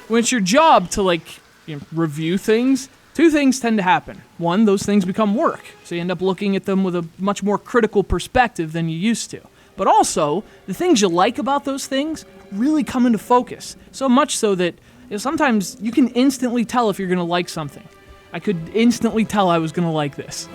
When it's your job to, review things, two things tend to happen. One, those things become work, so you end up looking at them with a much more critical perspective than you used to. But also, the things you like about those things really come into focus, so much so that sometimes you can instantly tell if you're going to like something. I could instantly tell I was going to like this.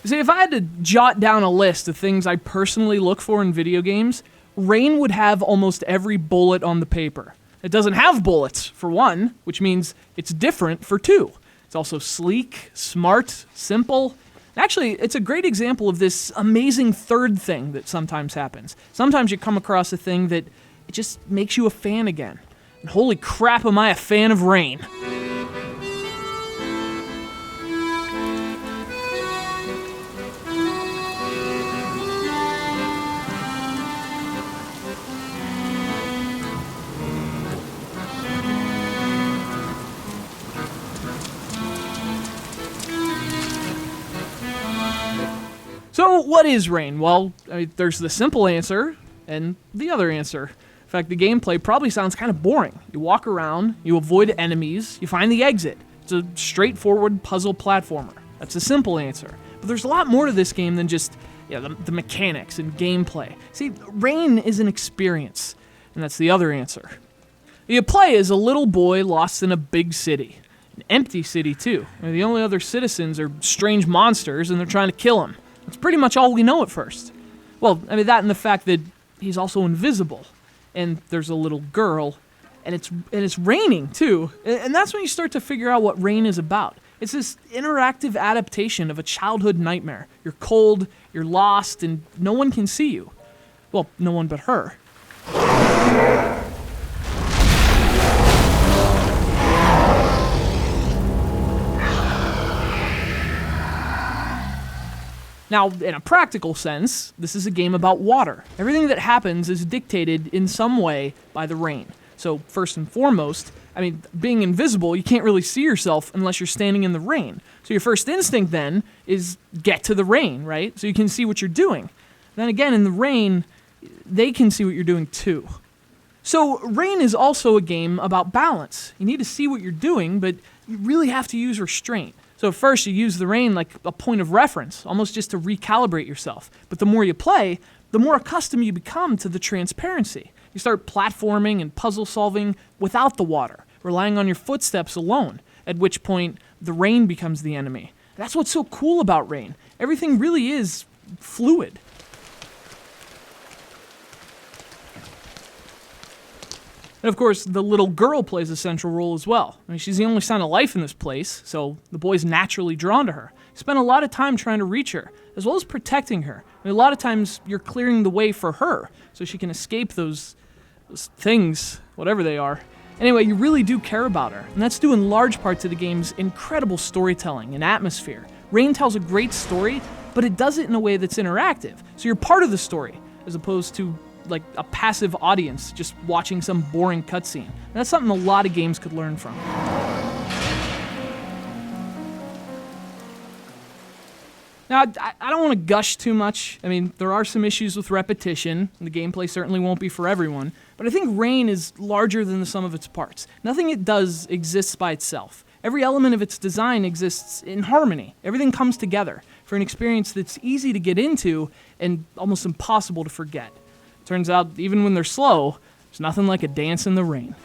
See, if I had to jot down a list of things I personally look for in video games, Rain would have almost every bullet on the paper. It doesn't have bullets, for one, which means it's different for two. It's also sleek, smart, simple. Actually, it's a great example of this amazing third thing that sometimes happens. Sometimes you come across a thing that it just makes you a fan again. And holy crap, am I a fan of Rain. So what is Rain? Well, there's the simple answer and the other answer. In fact, the gameplay probably sounds kind of boring. You walk around, you avoid enemies, you find the exit. It's a straightforward puzzle platformer. That's the simple answer. But there's a lot more to this game than just the mechanics and gameplay. See, Rain is an experience, and that's the other answer. You play as a little boy lost in a big city. An empty city, too. The only other citizens are strange monsters, and they're trying to kill him. That's pretty much all we know at first. Well, that and the fact that he's also invisible, and there's a little girl, and it's raining too. And that's when you start to figure out what Rain is about. It's this interactive adaptation of a childhood nightmare. You're cold, you're lost, and no one can see you. Well, no one but her. Now, in a practical sense, this is a game about water. Everything that happens is dictated in some way by the rain. So, first and foremost, being invisible, you can't really see yourself unless you're standing in the rain. So your first instinct then is get to the rain, right? So you can see what you're doing. Then again, in the rain, they can see what you're doing too. So Rain is also a game about balance. You need to see what you're doing, but you really have to use restraint. So first you use the rain like a point of reference, almost just to recalibrate yourself. But the more you play, the more accustomed you become to the transparency. You start platforming and puzzle solving without the water, relying on your footsteps alone, at which point the rain becomes the enemy. That's what's so cool about Rain. Everything really is fluid. And of course, the little girl plays a central role as well. She's the only sign of life in this place, so the boy's naturally drawn to her. You spend a lot of time trying to reach her, as well as protecting her. A lot of times, you're clearing the way for her, so she can escape those things, whatever they are. Anyway, you really do care about her, and that's due in large part to the game's incredible storytelling and atmosphere. Rain tells a great story, but it does it in a way that's interactive, so you're part of the story, as opposed to like a passive audience just watching some boring cutscene. That's something a lot of games could learn from. Now, I don't want to gush too much. There are some issues with repetition, and the gameplay certainly won't be for everyone, but I think Rain is larger than the sum of its parts. Nothing it does exists by itself. Every element of its design exists in harmony. Everything comes together for an experience that's easy to get into and almost impossible to forget. Turns out, even when they're slow, there's nothing like a dance in the rain.